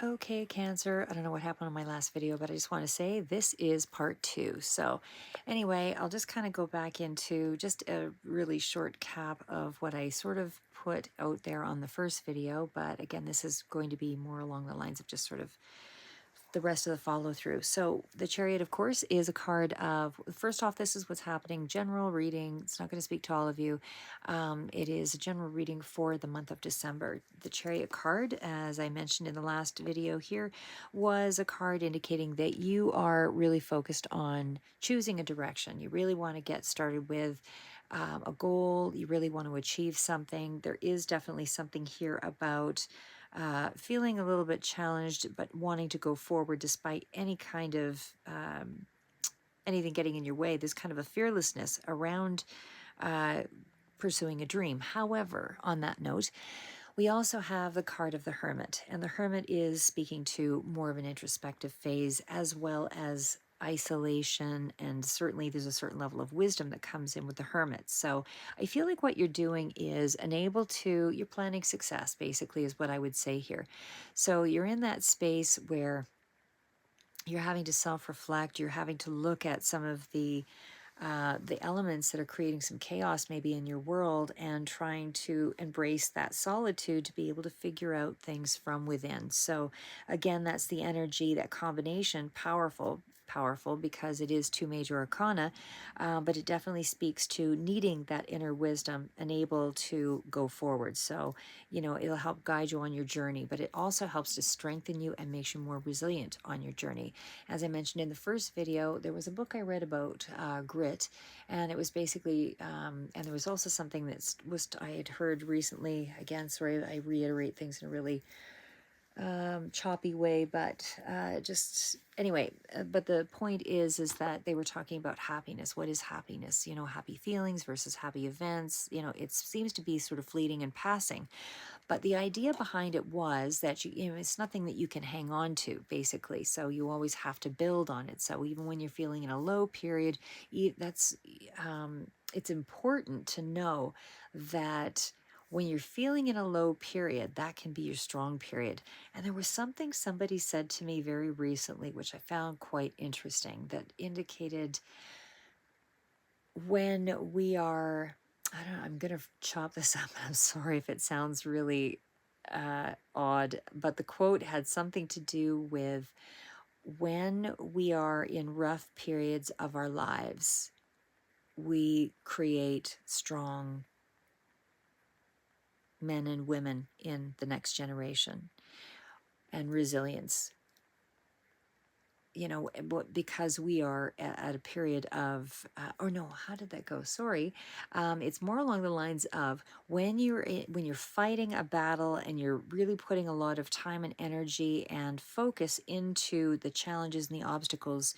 Okay, Cancer. I don't know what happened on my last video, but I just want to say this is part two. So, anyway, I'll just kind of go back into just a really short cap of what I sort of put out there on the first video. But again, this is going to be more along the lines of just sort of the rest of the follow through. So the Chariot, of course, is a card of, first off, this is what's happening, general reading. It's not going to speak to all of you. It is a general reading for the month of December. The Chariot card, as I mentioned in the last video here, was a card indicating that you are really focused on choosing a direction. You really want to get started with a goal. You really want to achieve something. There is definitely something here about feeling a little bit challenged, but wanting to go forward despite any kind of anything getting in your way. There's kind of a fearlessness around uh, pursuing a dream. However, on that note, we also have the card of the Hermit, and the Hermit is speaking to more of an introspective phase as well as isolation, and certainly there's a certain level of wisdom that comes in with the Hermit. So I feel like what you're doing is you're planning success, basically, is what I would say here. So you're in that space where you're having to self-reflect, you're having to look at some of the elements that are creating some chaos maybe in your world, and trying to embrace that solitude to be able to figure out things from within. So again, that's the energy, that combination, powerful because it is two major arcana, but it definitely speaks to needing that inner wisdom and able to go forward. So it'll help guide you on your journey, but it also helps to strengthen you and makes you more resilient on your journey. As I mentioned in the first video, there was a book I read about grit, and it was basically, and there was also something I had heard recently. Again, sorry, I reiterate things in a really choppy way, but just anyway. But the point is that they were talking about happiness. What is happiness? Happy feelings versus happy events. It seems to be sort of fleeting and passing. But the idea behind it was that it's nothing that you can hang on to, basically. So you always have to build on it. So even when you're feeling in a low period, it's important to know that when you're feeling in a low period, that can be your strong period. And there was something somebody said to me very recently, which I found quite interesting, that indicated when we are, I don't know, I'm going to chop this up. I'm sorry if it sounds really odd, but the quote had something to do with when we are in rough periods of our lives, we create strong men and women in the next generation, and resilience. Because we are at a period of, or no, how did that go? Sorry. It's more along the lines of when you're fighting a battle and you're really putting a lot of time and energy and focus into the challenges and the obstacles,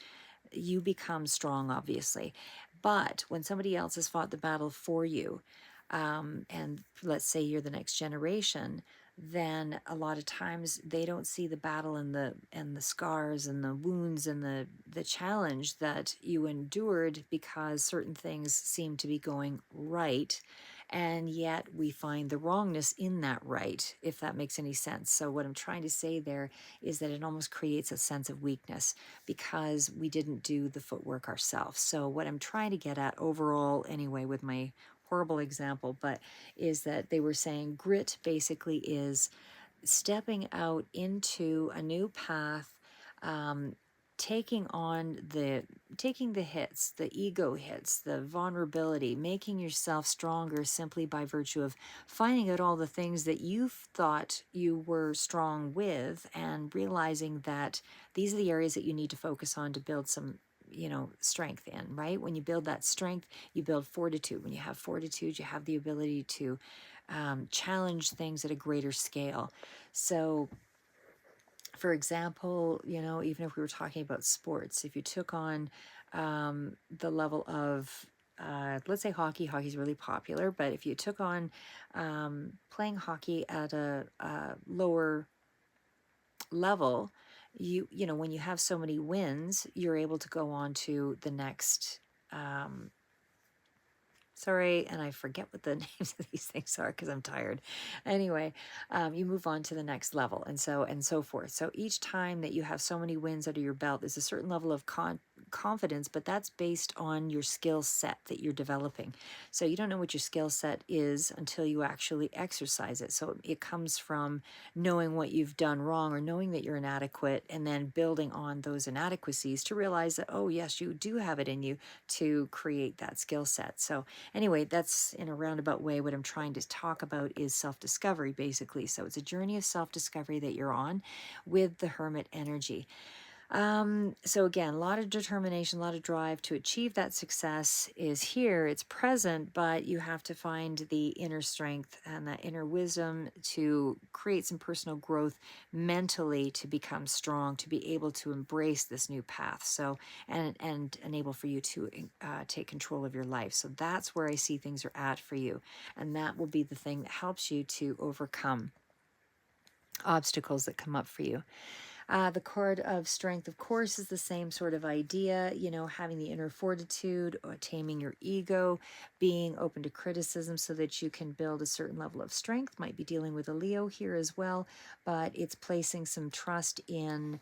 you become strong, obviously. But when somebody else has fought the battle for you, and let's say you're the next generation, then a lot of times they don't see the battle and the scars and the wounds and the challenge that you endured, because certain things seem to be going right, and yet we find the wrongness in that right, if that makes any sense. So what I'm trying to say there is that it almost creates a sense of weakness because we didn't do the footwork ourselves. So what I'm trying to get at overall, anyway, with my horrible example, but is that they were saying grit basically is stepping out into a new path, um, taking the hits, the ego hits, the vulnerability, making yourself stronger simply by virtue of finding out all the things that you thought you were strong with, and realizing that these are the areas that you need to focus on to build some strength in. Right, when you build that strength, you build fortitude. When you have fortitude, you have the ability to challenge things at a greater scale. So for example, even if we were talking about sports, if you took on the level of, let's say hockey's really popular, but if you took on playing hockey at a lower level, when you have so many wins, you're able to go on to the next Sorry, and I forget what the names of these things are because I'm tired. Anyway, you move on to the next level, and so forth. So each time that you have so many wins under your belt, there's a certain level of confidence, but that's based on your skill set that you're developing. So you don't know what your skill set is until you actually exercise it. So it comes from knowing what you've done wrong or knowing that you're inadequate, and then building on those inadequacies to realize that, oh yes, you do have it in you to create that skill set. So anyway, that's in a roundabout way what I'm trying to talk about is self-discovery, basically. So it's a journey of self-discovery that you're on with the Hermit energy. So again, a lot of determination, a lot of drive to achieve that success is here, it's present, but you have to find the inner strength and that inner wisdom to create some personal growth mentally, to become strong, to be able to embrace this new path. So, and enable for you to take control of your life. So that's where I see things are at for you. And that will be the thing that helps you to overcome obstacles that come up for you. The card of strength, of course, is the same sort of idea, you know, having the inner fortitude, or taming your ego, being open to criticism so that you can build a certain level of strength. Might be dealing with a Leo here as well, but it's placing some trust in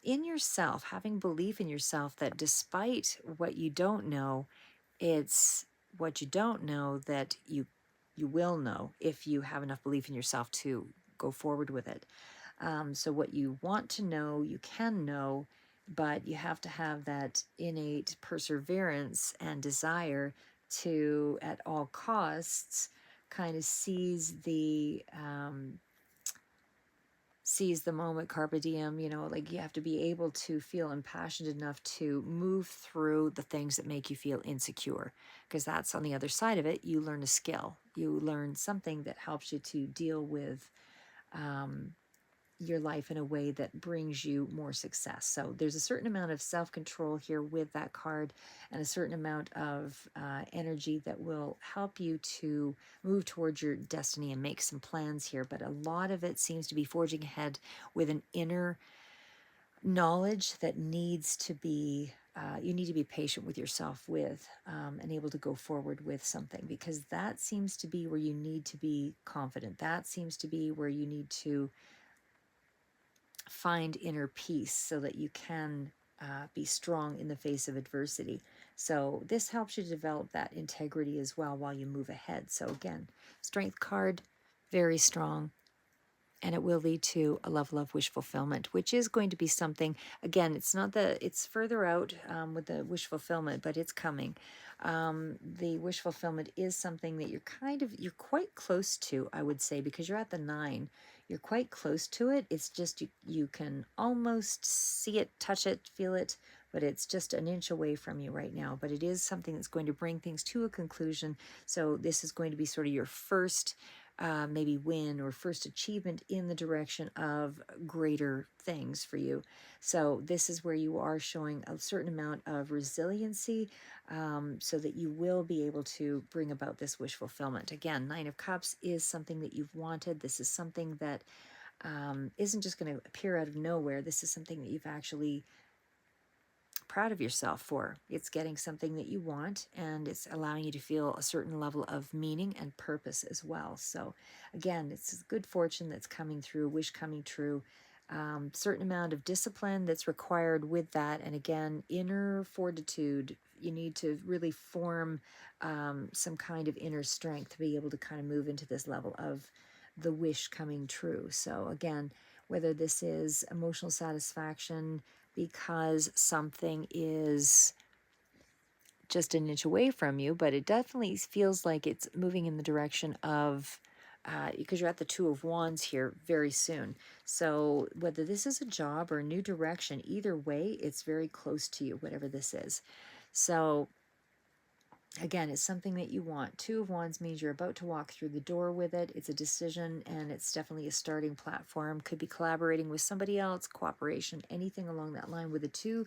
yourself, having belief in yourself that despite what you don't know, it's what you don't know that you will know if you have enough belief in yourself to go forward with it. So what you want to know, you can know, but you have to have that innate perseverance and desire to, at all costs, kind of seize the moment, carpe diem. You know, like you have to be able to feel impassioned enough to move through the things that make you feel insecure, because that's on the other side of it. You learn a skill, you learn something that helps you to deal with your life in a way that brings you more success. So there's a certain amount of self-control here with that card, and a certain amount of energy that will help you to move towards your destiny and make some plans here. But a lot of it seems to be forging ahead with an inner knowledge that needs to be you need to be patient with yourself with, and able to go forward with something, because that seems to be where you need to be confident. That seems to be where you need to find inner peace so that you can be strong in the face of adversity. So this helps you to develop that integrity as well while you move ahead. So again, strength card, very strong, and it will lead to a level of wish fulfillment, which is going to be something, again, it's not it's further out with the wish fulfillment, but it's coming. The wish fulfillment is something that you're quite close to, I would say, because you're at the 9. You're quite close to it. It's just you can almost see it, touch it, feel it, but it's just an inch away from you right now. But it is something that's going to bring things to a conclusion. So this is going to be sort of your first maybe win or first achievement in the direction of greater things for you. So this is where you are showing a certain amount of resiliency, so that you will be able to bring about this wish fulfillment. Again, 9 of Cups is something that you've wanted. This is something that isn't just going to appear out of nowhere. This is something that you've actually proud of yourself for. It's getting something that you want, and it's allowing you to feel a certain level of meaning and purpose as well. So again, it's good fortune that's coming through, wish coming true, certain amount of discipline that's required with that. And again, inner fortitude. You need to really form some kind of inner strength to be able to kind of move into this level of the wish coming true. So again, whether this is emotional satisfaction because something is just an inch away from you, but it definitely feels like it's moving in the direction of, because you're at the 2 of Wands here very soon. So whether this is a job or a new direction, either way, it's very close to you, whatever this is. So again, it's something that you want. 2 of Wands means you're about to walk through the door with it. It's a decision, and it's definitely a starting platform. Could be collaborating with somebody else, cooperation, anything along that line with a 2,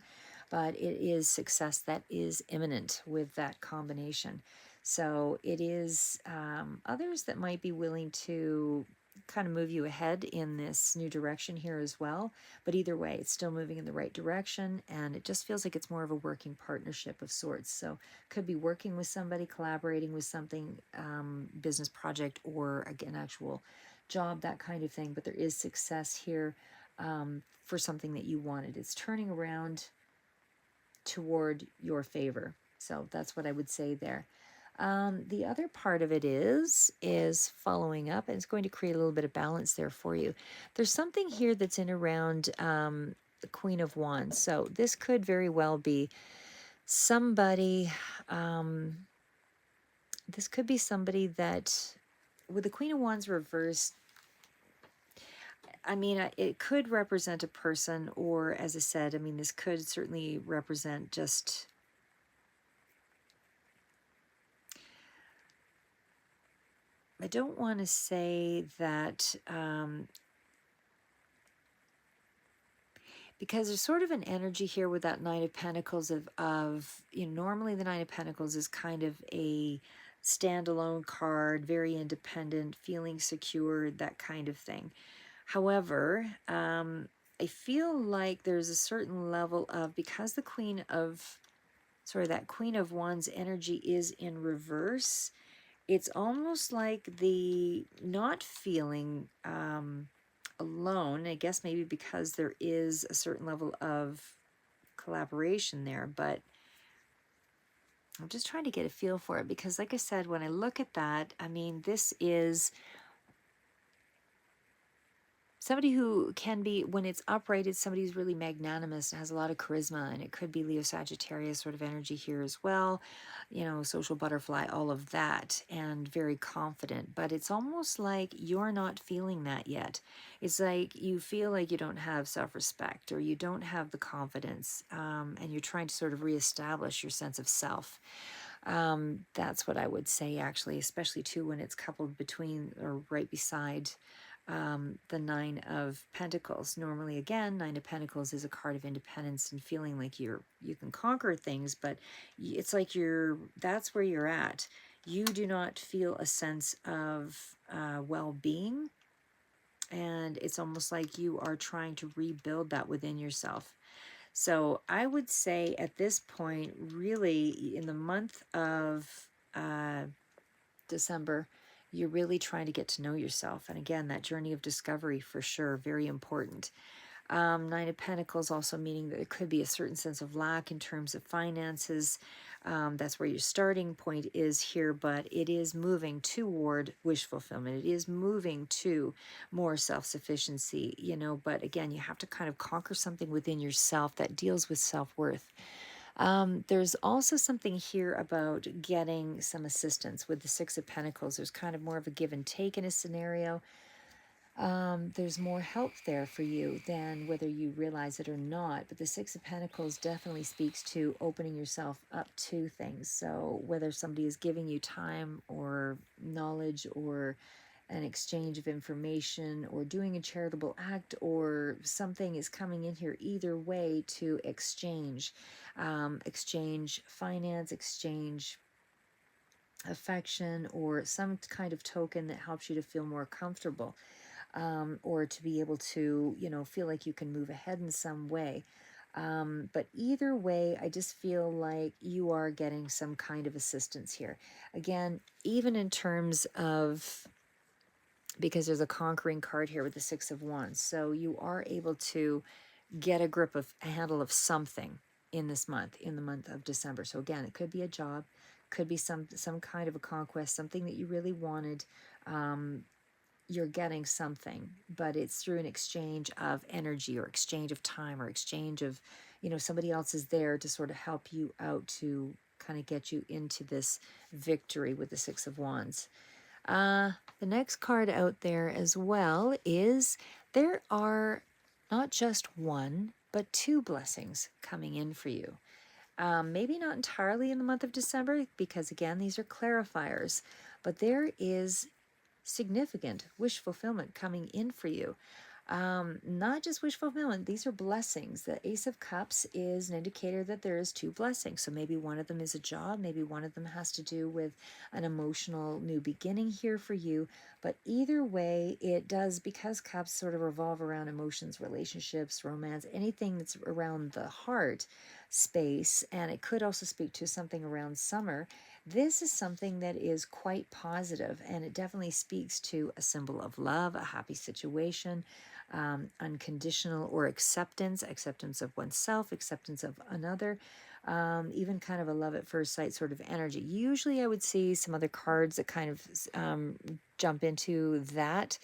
but it is success that is imminent with that combination. So it is others that might be willing to kind of move you ahead in this new direction here as well. But either way, it's still moving in the right direction, and it just feels like it's more of a working partnership of sorts. So could be working with somebody, collaborating with something, business project, or an actual job, that kind of thing. But there is success here for something that you wanted. It's turning around toward your favor. So that's what I would say there. The other part of it is following up, and it's going to create a little bit of balance there for you. There's something here that's in around the Queen of Wands. So this could very well be somebody. This could be somebody that, with the Queen of Wands reversed, I mean, it could represent a person, or as I said, I mean, this could certainly represent just. I don't want to say that because there's sort of an energy here with that Nine of Pentacles of normally the Nine of Pentacles is kind of a standalone card, very independent, feeling secure, that kind of thing. However, I feel like there's a certain level of, because the that Queen of Wands energy is in reverse, it's almost like the not feeling alone, I guess maybe because there is a certain level of collaboration there, but I'm just trying to get a feel for it, because like I said, when I look at that, I mean, this is somebody who can be, when it's upright, it's somebody who's really magnanimous and has a lot of charisma, and it could be Leo Sagittarius sort of energy here as well, social butterfly, all of that, and very confident. But it's almost like you're not feeling that yet. It's like you feel like you don't have self-respect, or you don't have the confidence, and you're trying to sort of reestablish your sense of self. That's what I would say, actually, especially too when it's coupled between or right beside the Nine of Pentacles. Normally, again, Nine of Pentacles is a card of independence and feeling like you can conquer things, but it's like that's where you're at. You do not feel a sense of well-being, and it's almost like you are trying to rebuild that within yourself. So I would say at this point, really, in the month of December, you're really trying to get to know yourself. And again, that journey of discovery, for sure, very important. Nine of Pentacles also meaning that there could be a certain sense of lack in terms of finances. That's where your starting point is here, but it is moving toward wish fulfillment. It is moving to more self-sufficiency, but again, you have to kind of conquer something within yourself that deals with self-worth. There's also something here about getting some assistance with the Six of Pentacles. There's kind of more of a give and take in a scenario. There's more help there for you than whether you realize it or not. But the Six of Pentacles definitely speaks to opening yourself up to things. So whether somebody is giving you time or knowledge or an exchange of information or doing a charitable act or something is coming in here, either way, to exchange finance, exchange affection, or some kind of token that helps you to feel more comfortable, or to be able to feel like you can move ahead in some way. But either way, I just feel like you are getting some kind of assistance here. Again, even in terms of, because there's a conquering card here with the Six of Wands. So you are able to get a handle of something in this month, in the month of December. So again, it could be a job, could be some kind of a conquest, something that you really wanted. You're getting something, but it's through an exchange of energy, or exchange of time, or exchange of, somebody else is there to sort of help you out to kind of get you into this victory with the Six of Wands. The next card out there as well is, there are not just one, but two blessings coming in for you. Maybe not entirely in the month of December, because again, these are clarifiers, but there is significant wish fulfillment coming in for you. Not just wish fulfillment, these are blessings. The Ace of Cups is an indicator that there is two blessings. So maybe one of them is a job, maybe one of them has to do with an emotional new beginning here for you. But either way, it does, because cups sort of revolve around emotions, relationships, romance, anything that's around the heart space, and it could also speak to something around summer. This is something that is quite positive, and it definitely speaks to a symbol of love, a happy situation, unconditional or acceptance of oneself, acceptance of another, even kind of a love at first sight sort of energy. Usually I would see some other cards that kind of jump into that.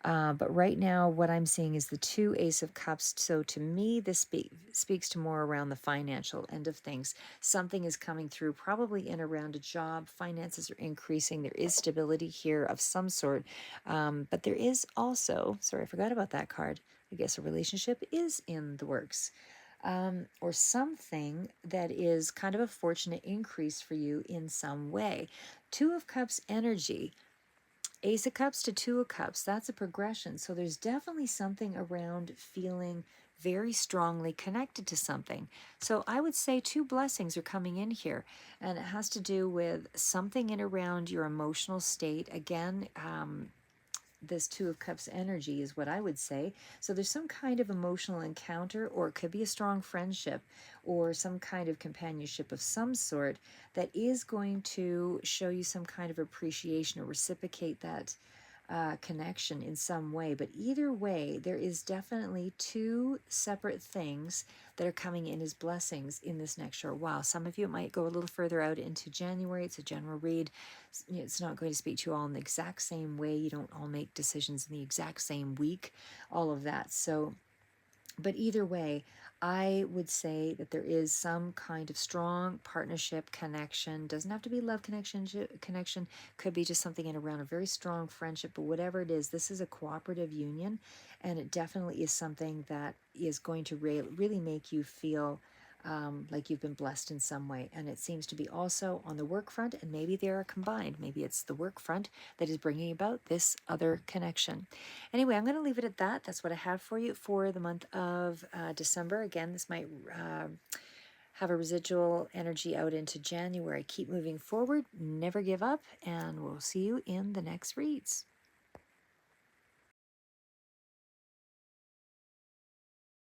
But right now, what I'm seeing is the two Ace of Cups. So to me, this speaks to more around the financial end of things. Something is coming through, probably in around a job. Finances are increasing. There is stability here of some sort. But there is also, sorry, I forgot about that card. I guess a relationship is in the works. Or something that is kind of a fortunate increase for you in some way. Two of Cups energy. Ace of Cups to Two of Cups, that's a progression. So there's definitely something around feeling very strongly connected to something. So I would say two blessings are coming in here, and it has to do with something in around your emotional state. Again, this Two of Cups energy is what I would say. So there's some kind of emotional encounter, or it could be a strong friendship or some kind of companionship of some sort that is going to show you some kind of appreciation or reciprocate that connection in some way. But either way, there is definitely two separate things that are coming in as blessings in this next short while. Some of you, it might go a little further out into January. It's a general read. It's not going to speak to you all in the exact same way. You don't all make decisions in the exact same week, all of that. So but either way, I would say that there is some kind of strong partnership connection. Doesn't have to be love connection, could be just something in around a very strong friendship, but whatever it is, this is a cooperative union, and it definitely is something that is going to really make you feel like you've been blessed in some way. And it seems to be also on the work front, and maybe they are combined. Maybe it's the work front that is bringing about this other connection. Anyway, I'm going to leave it at that. That's what I have for you for the month of December. Again, this might have a residual energy out into January. Keep moving forward, never give up, and we'll see you in the next reads.